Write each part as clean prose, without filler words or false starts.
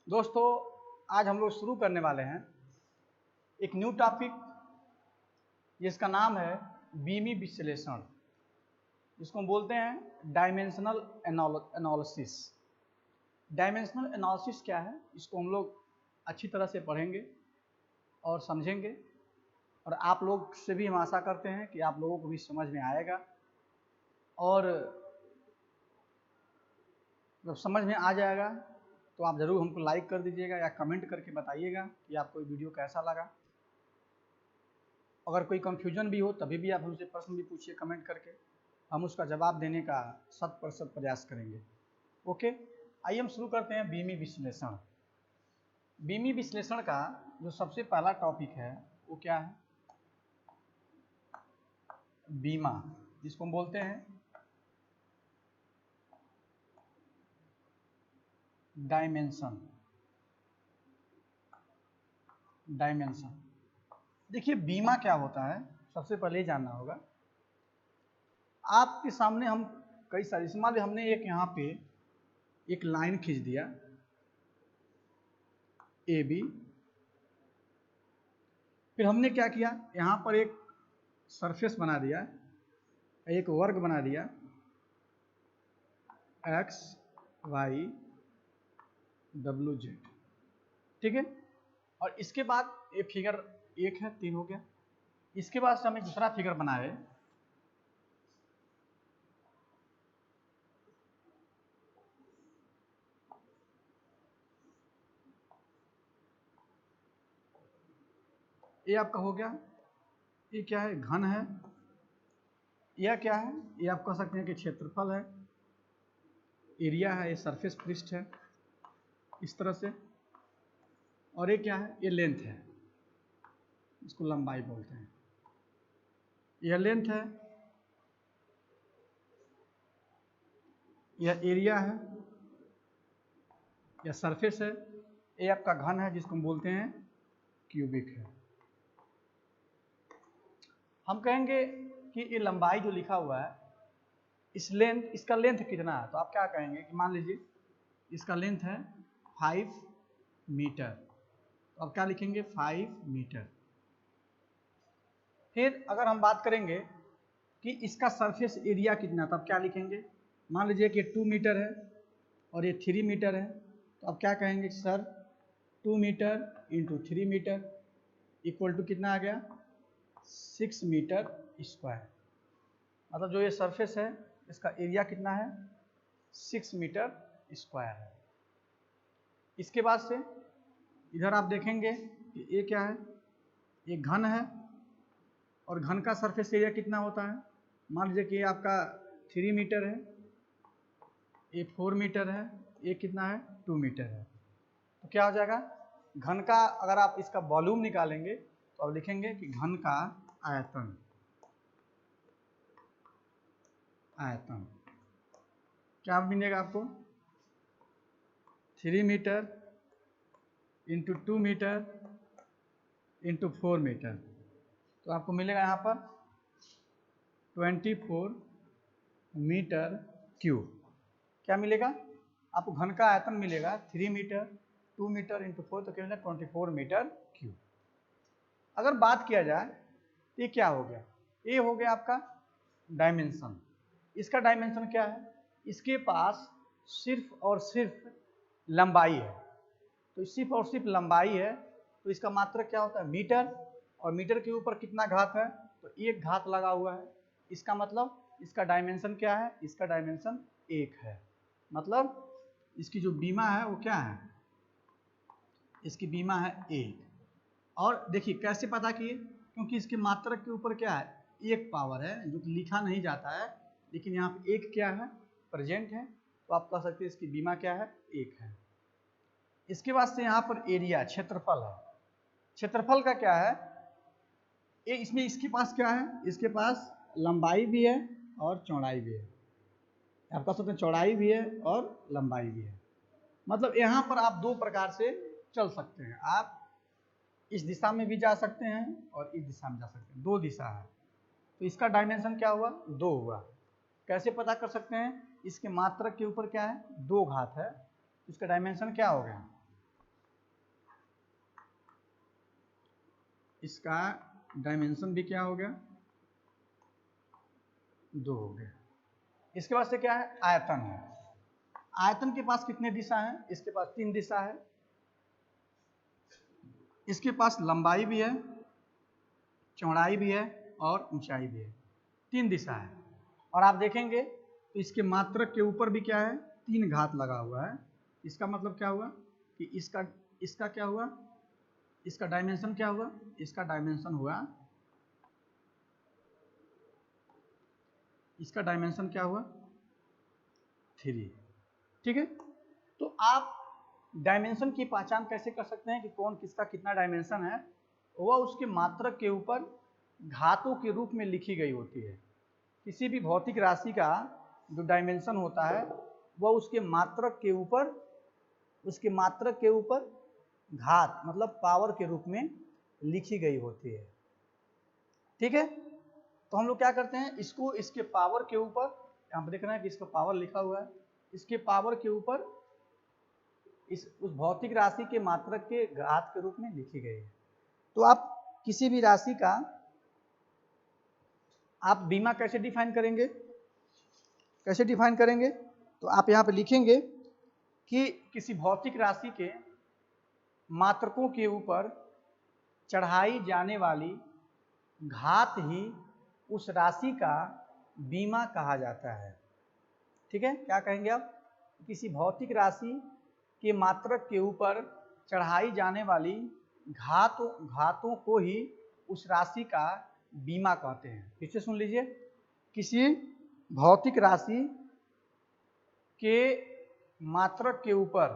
दोस्तों, आज हम लोग शुरू करने वाले हैं एक न्यू टॉपिक जिसका नाम है बीमी विश्लेषण, जिसको हम बोलते हैं डायमेंशनल एनालिसिस। डायमेंशनल एनालिसिस क्या है, इसको हम लोग अच्छी तरह से पढ़ेंगे और समझेंगे, और आप लोग से भी हम आशा करते हैं कि आप लोगों को भी समझ में आएगा। और जब समझ में आ जाएगा तो आप ज़रूर हमको लाइक कर दीजिएगा या कमेंट करके बताइएगा कि आपको ये वीडियो कैसा लगा। अगर कोई कंफ्यूजन भी हो तभी भी आप हमसे प्रश्न भी पूछिए कमेंट करके, हम उसका जवाब देने का 100% प्रयास करेंगे। ओके, आइए हम शुरू करते हैं बीमी विश्लेषण। बीमी विश्लेषण का जो सबसे पहला टॉपिक है वो क्या है? बीमा, जिसको हम बोलते हैं डायमेंशन। देखिए, बीमा क्या होता है सबसे पहले ही जानना होगा। आपके सामने हम कई सारी, मान लीजिए हमने एक यहाँ पे एक लाइन खींच दिया ए बी, फिर हमने क्या किया, यहाँ पर एक सरफेस बना दिया, एक वर्ग बना दिया एक्स वाई डब्ल्यू जेड, ठीक है। और इसके बाद ये फिगर 1 है, 3 हो गया। इसके बाद से हमें दूसरा फिगर बनाए, ये आपका हो गया। ये क्या है? घन है। यह क्या है? ये आप कह सकते हैं कि क्षेत्रफल है, एरिया है, ये सरफेस पृष्ठ है इस तरह से। और ये क्या है? ये लेंथ है, इसको लंबाई बोलते हैं। यह लेंथ है, यह एरिया है, यह सरफेस है, ये आपका घन है जिसको हम बोलते हैं क्यूबिक है। हम कहेंगे कि ये लंबाई जो लिखा हुआ है, इस लेंथ, इसका लेंथ कितना है, तो आप क्या कहेंगे कि मान लीजिए इसका लेंथ है 5 मीटर, तो आप क्या लिखेंगे? 5 मीटर। फिर अगर हम बात करेंगे कि इसका सरफेस एरिया कितना, तो आप क्या लिखेंगे? मान लीजिए कि 2 मीटर है और ये 3 मीटर है, तो आप क्या कहेंगे sir? 2 metre into 3 metre equal to कितना आ गया? 6 मीटर स्क्वायर। मतलब जो ये सरफेस है इसका एरिया कितना है? 6 मीटर स्क्वायर है। इसके बाद से इधर आप देखेंगे कि ये क्या है? ये घन है, और घन का सरफेस एरिया कितना होता है? मान लीजिए कि ये आपका 3 मीटर है, ये 4 मीटर है, ये कितना है? 2 मीटर है। तो क्या हो जाएगा? घन का अगर आप इसका वॉल्यूम निकालेंगे तो आप लिखेंगे कि घन का आयतन क्या मिलेगा आपको? 3 metre into 2 metre into 4 metre, तो आपको मिलेगा यहाँ पर 24 मीटर क्यूब। क्या मिलेगा आपको? घन का आयतन मिलेगा 3 मीटर, 2 मीटर इंटू 4, तो क्या मिलेगा? 24 मीटर क्यूब। अगर बात किया जाए तो ये क्या हो गया? ये हो गया आपका डायमेंशन। इसका डायमेंशन क्या है? इसके पास सिर्फ और सिर्फ लंबाई है, तो सिर्फ और सिर्फ लंबाई है, तो इसका मात्रक क्या होता है? मीटर। और मीटर के ऊपर कितना घात है? तो 1 घात लगा हुआ है। इसका मतलब इसका डायमेंशन क्या है? इसका डायमेंशन 1 है। मतलब इसकी जो बीमा है वो क्या है? इसकी बीमा है 1। और देखिए कैसे पता किए? क्योंकि इसके मात्रक के ऊपर क्या है? 1 पावर है, जो कि लिखा नहीं जाता है, लेकिन यहाँ पे 1 क्या है? प्रेजेंट है, तो आप कह सकते हैं इसकी बीमा क्या है? 1 है। इसके बाद से यहाँ पर एरिया, क्षेत्रफल है। क्षेत्रफल का क्या है? ये इसमें इसके पास क्या है? इसके पास लंबाई भी है और चौड़ाई भी है। आप कह सकते हैं चौड़ाई भी है और लंबाई भी है। मतलब यहाँ पर आप 2 प्रकार से चल सकते हैं। आप इस दिशा में भी जा सकते हैं और इस दिशा में जा सकते हैं, 2 दिशा है। तो इसका डायमेंशन क्या हुआ? 2 हुआ। कैसे पता कर सकते हैं? इसके मात्रक के ऊपर क्या है? 2 घात है, इसका डायमेंशन क्या हो गया? इसका डायमेंशन भी क्या हो गया, 2 हो गया। इसके बाद से क्या है, आयतन है। आयतन के पास कितने दिशा हैं, इसके पास 3 दिशा है। इसके पास लंबाई भी है, चौड़ाई भी है और ऊंचाई भी है, 3 दिशा है। और आप देखेंगे तो इसके मात्रक के ऊपर भी क्या है, 3 घात लगा हुआ है। इसका मतलब क्या हुआ कि इसका क्या हुआ, इसका डायमेंशन क्या हुआ, इसका डायमेंशन हुआ, इसका डायमेंशन क्या हुआ, 3। ठीक है, तो आप डायमेंशन की पहचान कैसे कर सकते हैं कि कौन किसका कितना डायमेंशन है, वह उसके मात्रक के ऊपर घातों के रूप में लिखी गई होती है। किसी भी भौतिक राशि का जो डायमेंशन होता है वह उसके मात्रक के ऊपर घात मतलब पावर के रूप में लिखी गई होती है। ठीक है, तो हम लोग क्या करते हैं, इसको इसके पावर के ऊपर, यहाँ पर देख रहे हैं कि इसका पावर लिखा हुआ है, इसके पावर के ऊपर उस भौतिक राशि के मात्रक के घात के रूप में लिखी गई है। तो आप किसी भी राशि का आप बीमा कैसे डिफाइन करेंगे, तो आप यहाँ पे लिखेंगे कि किसी भौतिक राशि के मात्रकों के ऊपर चढ़ाई जाने वाली घात ही उस राशि का बीमा कहा जाता है। ठीक है, क्या कहेंगे आप, किसी भौतिक राशि के मात्रक के ऊपर चढ़ाई जाने वाली घातों को ही उस राशि का बीमा कहते हैं। फिर से सुन लीजिए, किसी भौतिक राशि के मात्रक के ऊपर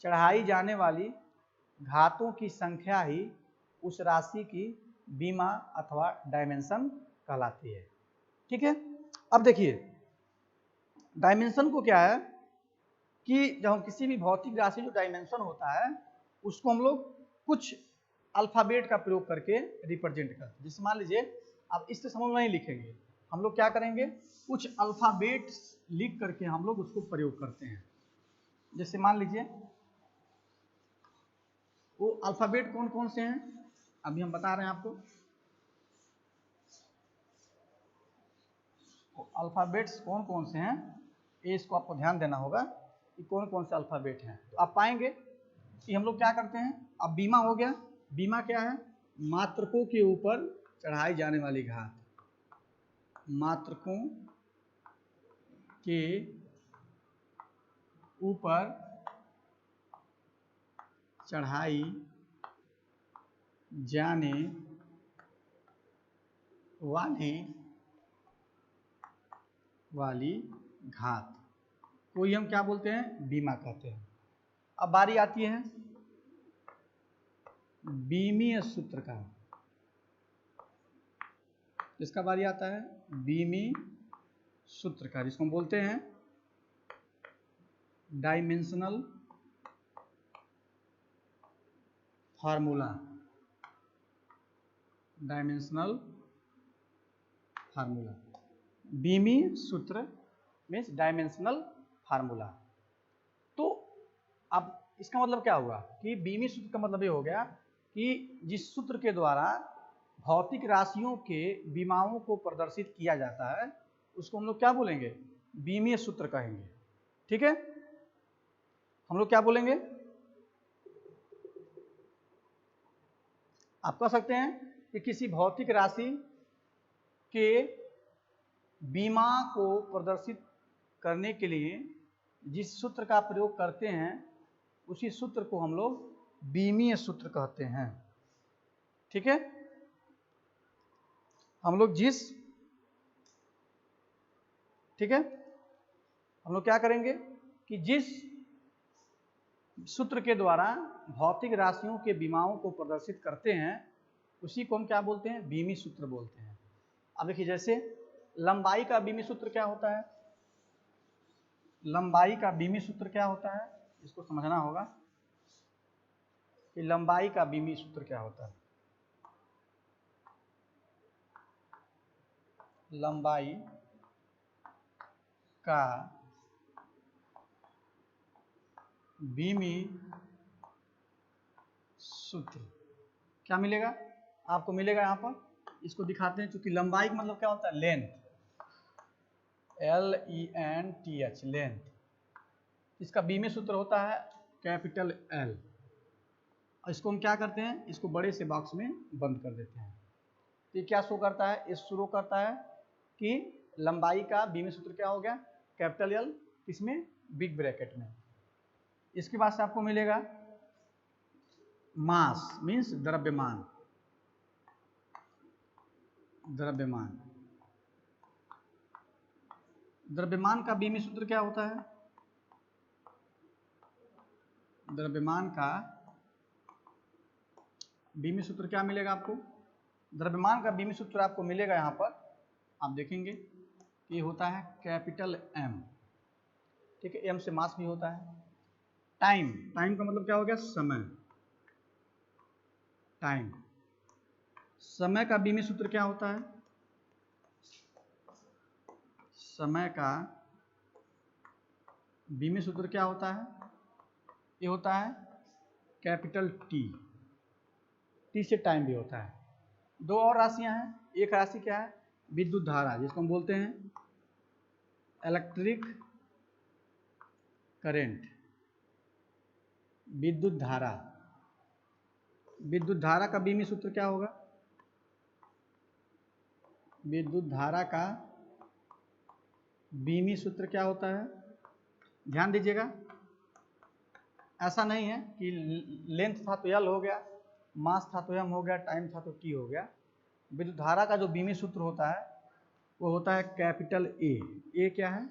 चढ़ाई जाने वाली घातों की संख्या ही उस राशि की बीमा अथवा डायमेंशन कहलाती है। ठीक है, अब देखिए डायमेंशन को क्या है कि जब हम किसी भी भौतिक राशि जो डायमेंशन होता है उसको हम लोग कुछ अल्फ़ाबेट का प्रयोग करके रिप्रेजेंट करते हैं। जैसे मान लीजिए आप इस समूह में नहीं लिखेंगे, हम लोग क्या करेंगे, कुछ अल्फ़ाबेट लिख करके हम लोग उसको प्रयोग करते हैं। जैसे मान लीजिए वो अल्फ़ाबेट कौन कौन से हैं अभी हम बता रहे हैं आपको। अल्फ़ाबेट्स कौन कौन से हैं ये इसको आपको ध्यान देना होगा कि कौन कौन से अल्फ़ाबेट हैं। तो आप पाएंगे कि हम लोग क्या करते हैं, अब बीमा हो गया, बीमा क्या है, मात्रकों के ऊपर चढ़ाई जाने वाली घात, मात्रकों के ऊपर चढ़ाई जाने वाली घात को ही हम क्या बोलते हैं, बीमा कहते हैं। अब बारी आती है बीमीय सूत्र का, इसका बारी आता है बीमी सूत्र का, जिसको हम बोलते हैं डायमेंशनल फार्मूला। बीमी सूत्र मीन्स डायमेंशनल फार्मूला। तो अब इसका मतलब क्या हुआ कि बीमी सूत्र का मतलब ये हो गया कि जिस सूत्र के द्वारा भौतिक राशियों के बीमाओं को प्रदर्शित किया जाता है उसको हम लोग क्या बोलेंगे, बीमीय सूत्र कहेंगे। ठीक है, हम लोग क्या बोलेंगे, आप कह सकते हैं कि किसी भौतिक राशि के बीमा को प्रदर्शित करने के लिए जिस सूत्र का प्रयोग करते हैं उसी सूत्र को हम लोग बीमीय सूत्र कहते हैं। ठीक है, हम लोग क्या करेंगे कि जिस सूत्र के द्वारा भौतिक राशियों के बीमाओं को प्रदर्शित करते हैं उसी को हम क्या बोलते हैं, बीमी सूत्र बोलते हैं। अब देखिए जैसे लंबाई का बीमी सूत्र क्या होता है, लंबाई का बीमी सूत्र क्या होता है, इसको समझना होगा कि लंबाई का बीमी सूत्र क्या होता है। लंबाई का बीमी सूत्र क्या मिलेगा आपको मिलेगा यहाँ पर, इसको दिखाते हैं, क्योंकि लंबाई का मतलब क्या होता है, लेंथ, LENTH, लेंथ। इसका बीमी सूत्र होता है कैपिटल L, और इसको हम क्या करते हैं, इसको बड़े से बॉक्स में बंद कर देते हैं। तो ये क्या शो करता है, ये शो करता है कि लंबाई का बीमी सूत्र क्या हो गया, कैपिटल L, इसमें बिग ब्रैकेट में। इसके बाद से आपको मिलेगा मास मीन्स द्रव्यमान, द्रव्यमान, द्रव्यमान का बीमी सूत्र क्या होता है, द्रव्यमान का बीमी सूत्र क्या मिलेगा आपको, द्रव्यमान का बीमी सूत्र आपको मिलेगा यहाँ पर, आप देखेंगे ये होता है कैपिटल M, ठीक है, M से मास भी होता है। टाइम, टाइम का मतलब क्या हो गया, समय, टाइम, समय का बीमी सूत्र क्या होता है, समय का बीमी सूत्र क्या होता है, ये होता है कैपिटल T, T से टाइम भी होता है। दो और राशियां हैं, एक राशि क्या है, विद्युत धारा, जिसको हम बोलते हैं इलेक्ट्रिक करंट, विद्युत धारा, विद्युत धारा का बीमी सूत्र क्या होगा, विद्युत धारा का बीमी सूत्र क्या होता है, ध्यान दीजिएगा, ऐसा नहीं है कि लेंथ था तो L हो गया, मास था तो M हो गया, टाइम था तो T हो गया। विद्युत धारा का जो बीमी सूत्र होता है वो होता है कैपिटल A। A क्या है,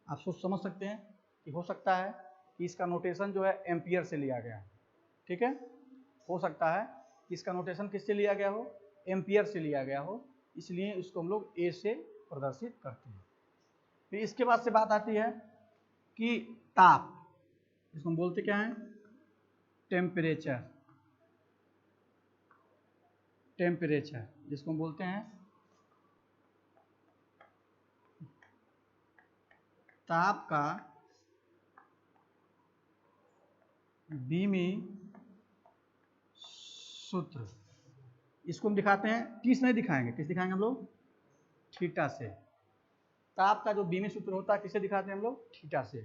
आप सोच समझ सकते हैं कि हो सकता है कि इसका नोटेशन जो है एम्पियर से लिया गया है, ठीक है, हो सकता है कि इसका नोटेशन किससे लिया गया हो, एम्पियर से लिया गया हो, इसलिए इसको हम लोग A से प्रदर्शित करते हैं। फिर इसके बाद से बात आती है कि ताप, इसको हम बोलते क्या है, टेम्परेचर, टेम्परेचर, जिसको हम बोलते हैं ताप का बीमी सूत्र, इसको हम दिखाते हैं, किस नहीं दिखाएंगे, किस दिखाएंगे हम लोग, थीटा से। ताप का जो बीमी सूत्र होता है किसे दिखाते हैं हम लोग, थीटा से।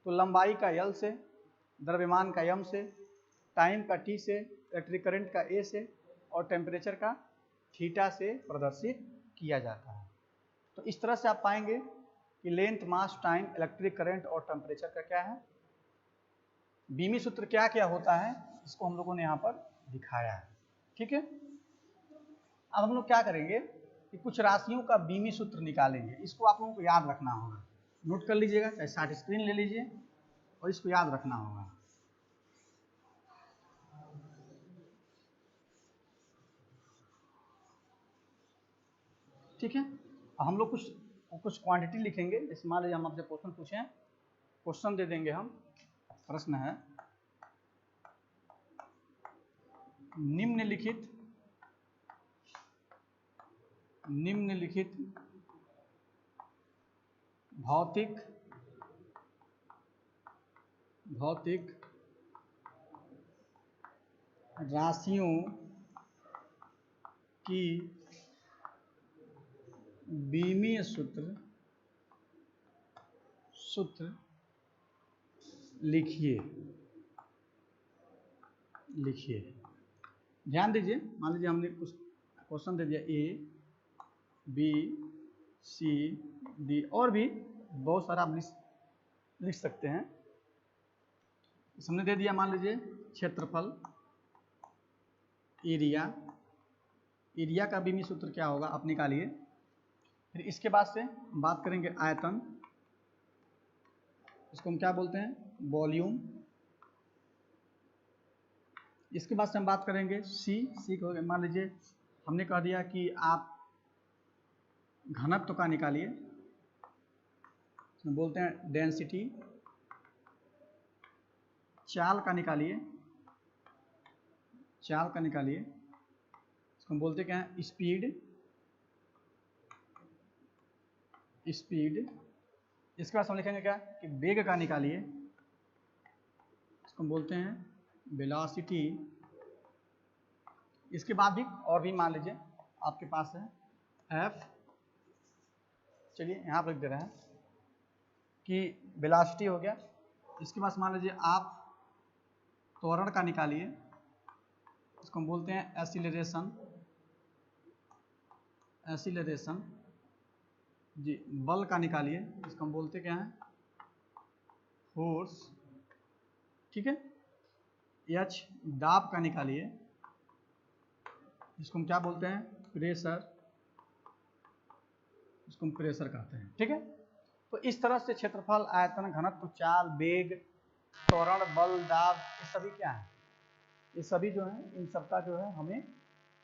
तो लंबाई का L से, द्रव्यमान का M से, टाइम का T से, इलेक्ट्रिक करंट का A से, और टेम्परेचर का थीटा से प्रदर्शित किया जाता है। तो इस तरह से आप पाएंगे कि लेंथ, मास, टाइम, इलेक्ट्रिक करंट और टेम्परेचर का क्या है, बीमी सूत्र क्या क्या होता है, इसको हम लोगों ने यहाँ पर दिखाया है, ठीक है। अब हम लोग क्या करेंगे कि कुछ राशियों का बीमी सूत्र निकालेंगे, इसको आप लोगों को याद रखना होगा, नोट कर लीजिएगा, चाहे स्टार्ट स्क्रीन ले लीजिए और इसको याद रखना होगा, ठीक है। हम लोग कुछ क्वांटिटी लिखेंगे, जैसे मान लीजिए हम आपसे क्वेश्चन पूछें, क्वेश्चन दे देंगे हम, प्रश्न है, निम्नलिखित भौतिक राशियों की बीमी सूत्र लिखिए। ध्यान दीजिए, मान लीजिए हमने कुछ क्वेश्चन दे दिया, A, B, C, D, और भी बहुत सारा आप लिख सकते हैं। हमने दे दिया, मान लीजिए क्षेत्रफल, एरिया का बीमी सूत्र क्या होगा आप निकालिए। फिर इसके बाद से बात करेंगे आयतन, इसको हम क्या बोलते हैं, वॉल्यूम। इसके बाद से हम बात करेंगे सी को, मान लीजिए हमने कह दिया कि आप घनत्व का निकालिए, इसमें बोलते हैं डेंसिटी। चाल का निकालिए, इसको हम बोलते क्या है, स्पीड। इसके बाद हम लिखेंगे क्या कि वेग का निकालिए, इसको हम बोलते हैं वेलोसिटी। इसके बाद भी और भी मान लीजिए आपके पास है एफ, चलिए यहाँ पर लिख दे रहे हैं कि वेलोसिटी हो गया। इसके बाद मान लीजिए आप त्वरण का निकालिए, इसको हम बोलते हैं एक्सीलरेशन, एक्सीलरेशन जी। बल का निकालिए, इसको हम बोलते क्या है, फोर्स, ठीक है। एच दाब का निकालिए, इसको हम क्या बोलते हैं, प्रेशर, इसको हम प्रेशर कहते हैं, ठीक है। तो इस तरह से क्षेत्रफल, आयतन, घनत्व, चाल, वेग, त्वरण, बल, दाब, ये सभी क्या है, ये सभी जो है, इन सबका जो है हमें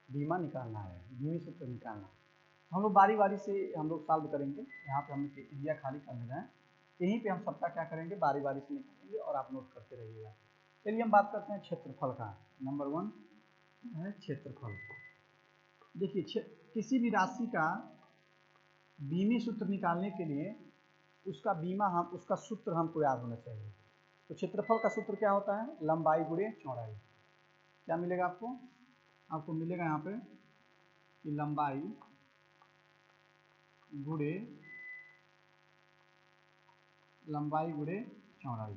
बीमा निकालना है, बीमी सूत्र निकालना है। हम लोग बारी बारी से हम लोग सॉल्व करेंगे। यहाँ पे हम एरिया खाली कर ले रहे हैं, यहीं पे हम सबका क्या करेंगे, बारी बारी से निकालेंगे और आप नोट करते रहिएगा। चलिए हम बात करते हैं क्षेत्रफल का। नंबर 1 है क्षेत्रफल। देखिए किसी भी राशि का बीमी सूत्र निकालने के लिए उसका बीमा हम उसका सूत्र हमको याद होना चाहिए। तो क्षेत्रफल का सूत्र क्या होता है, लंबाई गुणे चौड़ाई। क्या मिलेगा आपको, आपको मिलेगा यहाँ पे कि लंबाई गुणे चौड़ाई।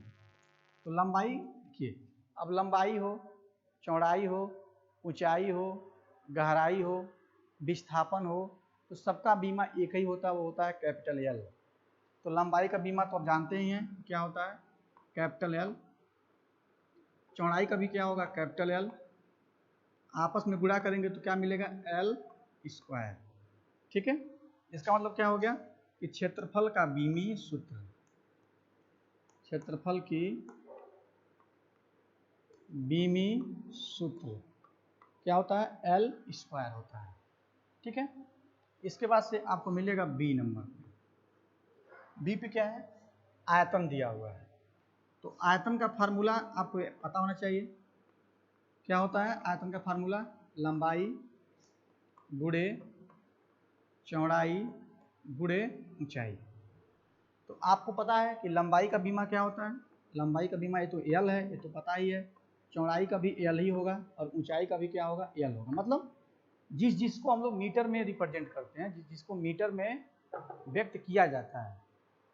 तो लंबाई देखिए, अब लंबाई हो, चौड़ाई हो, ऊंचाई हो, गहराई हो, विस्थापन हो, तो सबका बीमा एक ही होता है, वो होता है कैपिटल एल। तो लंबाई का बीमा तो आप जानते ही हैं क्या होता है, कैपिटल एल। चौड़ाई का भी क्या होगा, कैपिटल एल। आपस में गुणा करेंगे तो क्या मिलेगा, एल स्क्वायर, ठीक है। इसका मतलब क्या हो गया कि क्षेत्रफल का बीमी सूत्र, क्षेत्रफल की बीमी सूत्र क्या होता है, एल स्क्वायर होता है, ठीक है। इसके बाद से आपको मिलेगा बी नंबर। बी पे क्या है, आयतन दिया हुआ है। तो आयतन का फार्मूला आपको पता होना चाहिए। क्या होता है आयतन का फार्मूला, लंबाई गुणे चौड़ाई गुणे ऊंचाई। तो आपको पता है कि लंबाई का बीमा क्या होता है, लंबाई का बीमा ये तो एल है, ये तो पता ही है। चौड़ाई का भी एल ही होगा और ऊंचाई का भी क्या होगा, एल होगा। मतलब जिसको हम लोग मीटर में रिप्रेजेंट करते हैं, जिसको मीटर में व्यक्त किया जाता है,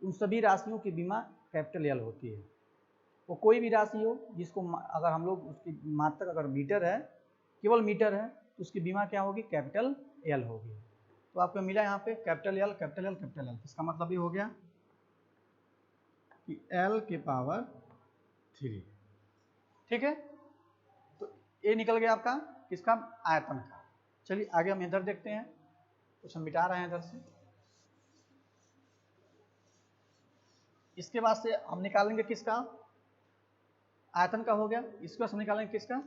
उन सभी राशियों की बीमा कैपिटल एल होती है। वो कोई भी राशि हो जिसको अगर हम लोग उसकी मात्रक अगर मीटर है, केवल मीटर है, तो उसकी बीमा क्या होगी, कैपिटल एल होगी। तो आपको मिला यहाँ पे capital L, capital L, capital L. इसका मतलब ये हो गया कि एल के पावर 3, ठीक है। तो ये निकल गया आपका किसका, आयतन का। चलिए आगे हम इधर देखते हैं, कुछ हम मिटा रहे हैं इधर से। इसके बाद से हम निकालेंगे किसका, आयतन का हो गया। इसके बाद हम निकालेंगे किसका,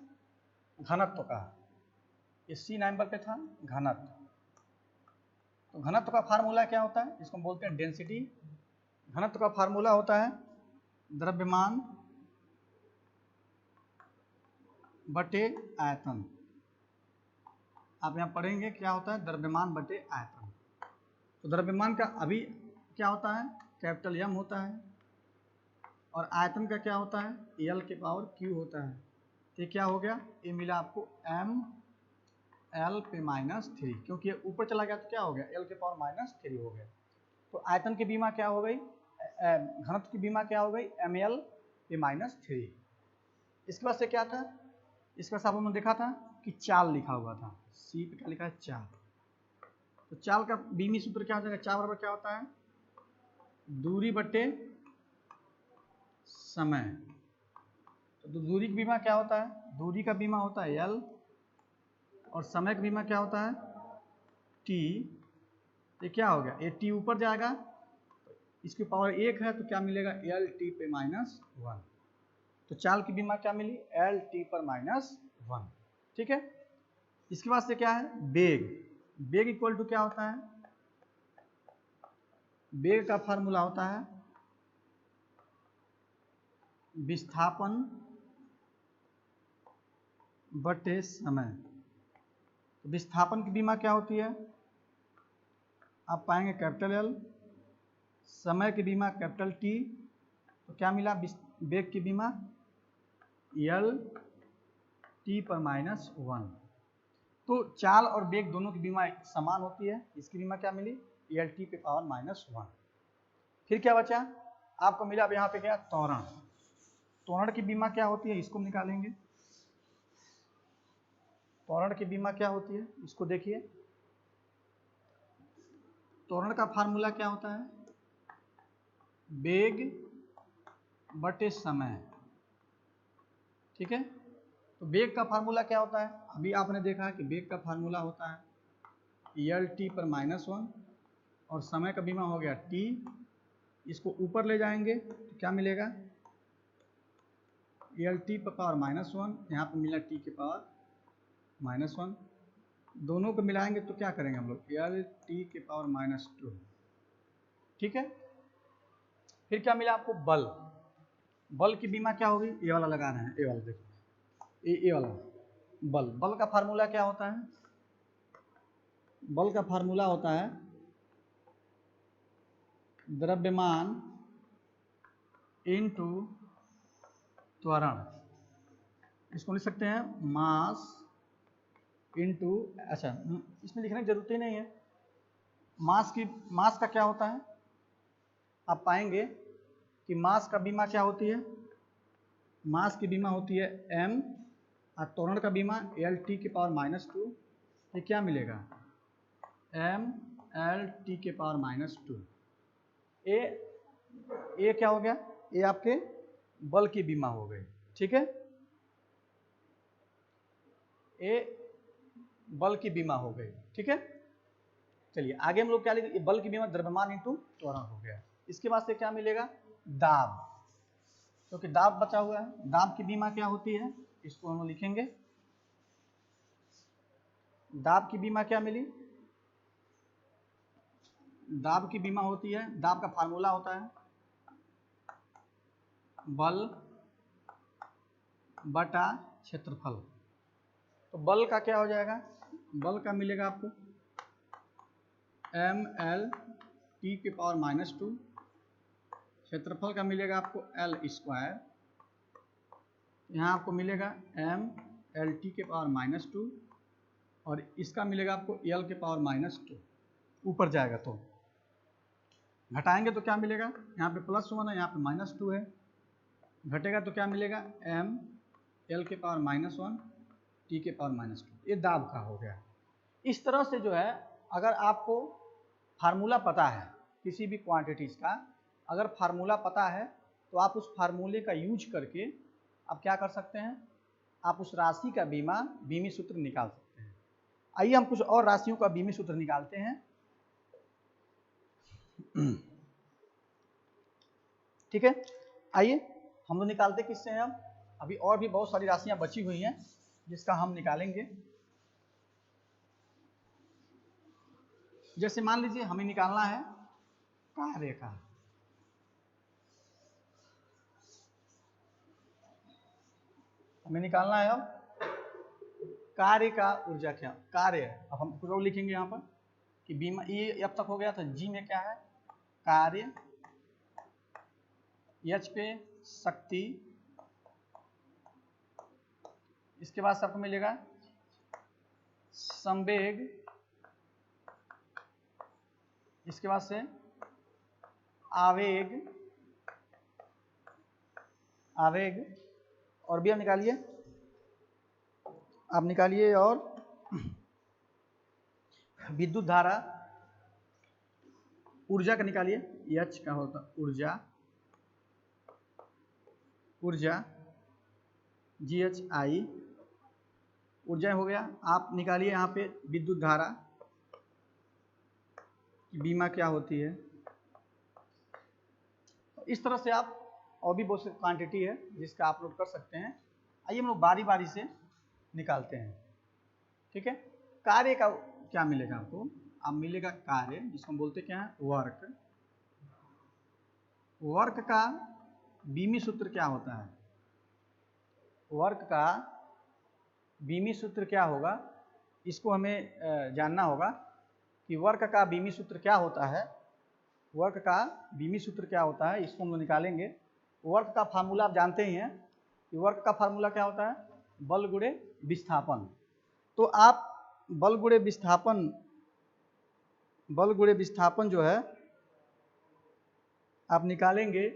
घनत्व का। इसी नंबर पे था घनत्व। तो घनत्व का फार्मूला क्या होता है, इसको हम बोलते हैं डेंसिटी। घनत्व का फार्मूला होता है द्रव्यमान बटे आयतन। आप यहाँ पढ़ेंगे क्या होता है, द्रव्यमान बटे आयतन। तो द्रव्यमान का अभी क्या होता है, कैपिटल एम होता है, और आयतन का क्या होता है, एल के पावर क्यू होता है। तो क्या हो गया, ये मिला आपको एम एल पे -3, क्योंकि ये ऊपर चला गया तो क्या हो गया, एल के पावर -3 हो गया। तो आयतन की बीमा क्या हो गई, घनत्व की बीमा क्या हो गई, एम एल पे -3। इसके बाद से क्या था, इसके बाद आपने देखा था कि चाल लिखा हुआ था, सी पे क्या लिखा है, चाल। तो चाल का बीमी सूत्र क्या हो जाएगा, चाल बराबर क्या होता है, दूरी बटे समय। तो दूरी की बीमा क्या होता है, दूरी का बीमा होता है एल, और समय का बीमा क्या होता है, टी। ये क्या हो गया, ये टी ऊपर जाएगा, इसकी पावर 1 है, तो क्या मिलेगा, एल टी पे -1। तो चाल की बीमा क्या मिली, एल टी पर -1, ठीक है। इसके बाद से क्या है, वेग। वेग इक्वल टू क्या होता है, वेग का फार्मूला होता है विस्थापन बटे समय। तो विस्थापन की बीमा क्या होती है, आप पाएंगे कैपिटल एल। समय की बीमा कैपिटल टी। तो क्या मिला, वेग की बीमा एल टी पर -1। तो चाल और वेग दोनों की बीमा समान होती है। इसकी बीमा क्या मिली? ELT पे पावर -1। फिर क्या बचा? आपको मिला अब यहाँ पे क्या? त्वरण। त्वरण की बीमा क्या होती है? इसको निकालेंगे। त्वरण की बीमा क्या होती है? इसको देखिए। त्वरण का फार्मूला क्या होता है? वेग बटे समय। ठीक है, तो वेग का फार्मूला क्या होता है? अभी आपने देखा है कि वेग का फार्मूला होता है ELT पर -1 और समय का बीमा हो गया t। इसको ऊपर ले जाएंगे तो क्या मिलेगा? ELT पर पावर -1, यहाँ पर मिला t के पावर -1। दोनों को मिलाएंगे तो क्या करेंगे हम लोग? ELT के पावर -2। ठीक है, फिर क्या मिला आपको? बल। बल की बीमा क्या होगी? ये वाला लगा रहे हैं, ये वाला देखो, ये वाला बल। बल का फार्मूला क्या होता है? बल का फार्मूला होता है द्रव्यमान इनटू त्वरण। इसको लिख सकते हैं मास इनटू, अच्छा इसमें लिखने की जरूरत ही नहीं है। मास का क्या होता है? आप पाएंगे कि मास का बीमा क्या होती है? मास की बीमा होती है m और त्वरण का बीमा LT के पावर -2। ये क्या मिलेगा? MLT के पावर -2। ये क्या हो गया? ये आपके बल की बीमा हो गई। ठीक है, ये बल की बीमा हो गई। ठीक है, चलिए आगे हम लोग क्या लिखेंगे? बल की बीमा द्रव्यमान इंटू त्वरण हो गया। इसके बाद से क्या मिलेगा? दाब, क्योंकि दाब बचा हुआ है। दाब की बीमा क्या होती है? इसको हम लिखेंगे। दाब की बीमा क्या मिली? दाब की बीमा होती है, दाब का फार्मूला होता है बल बटा क्षेत्रफल। तो बल का क्या हो जाएगा? बल का मिलेगा आपको MLT के पावर -2। क्षेत्रफल का मिलेगा आपको L²। यहाँ आपको मिलेगा MLT के पावर -2 और इसका मिलेगा आपको L के पावर -2। ऊपर जाएगा तो घटाएंगे तो क्या मिलेगा? यहाँ पे +1 है, यहाँ पे -2 है। घटेगा तो क्या मिलेगा? L के पावर -1 T के पावर -2। ये दाब का हो गया। इस तरह से जो है, अगर आपको फार्मूला पता है किसी भी क्वांटिटीज़ का, अगर फार्मूला पता है तो आप उस फार्मूले का यूज करके आप क्या कर सकते हैं? आप उस राशि का बीमी सूत्र निकाल सकते हैं। आइए हम कुछ और राशियों का बीमी सूत्र निकालते हैं। ठीक है, आइए हम लोग निकालते किससे हैं? अब अभी और भी बहुत सारी राशियां बची हुई हैं जिसका हम निकालेंगे। जैसे मान लीजिए हमें निकालना है कार्य का। हमें निकालना है अब कार्य का ऊर्जा क्या कार्य। अब हम कुछ और लिखेंगे यहाँ पर कि बीमा, ये अब तक हो गया। तो जी में क्या है? कार्य, H पे शक्ति, इसके बाद सबको मिलेगा संवेग, इसके बाद से आवेग, और भी आप निकालिए, आप निकालिए। और विद्युत धारा, ऊर्जा का निकालिए। H का होता ऊर्जा GHI, ऊर्जा हो गया। आप निकालिए यहाँ पे विद्युत धारा की बीमा क्या होती है। इस तरह से आप और भी बहुत सी क्वांटिटी है जिसका आप लोग कर सकते हैं। आइए हम लोग बारी बारी से निकालते हैं। ठीक है, कार्य का क्या मिलेगा आपको? आप मिलेगा कार्य, जिसको हम बोलते क्या है? वर्क। वर्क का बीमी सूत्र क्या होता है? वर्क का बीमी सूत्र क्या होगा? इसको हमें जानना होगा कि वर्क का बीमी सूत्र क्या होता है। वर्क का बीमी सूत्र क्या होता है, इसको हम निकालेंगे। वर्क का फार्मूला आप जानते ही हैं कि वर्क का फार्मूला क्या होता है? बल गुणे विस्थापन। तो आप बल गुणे विस्थापन जो है आप निकालेंगे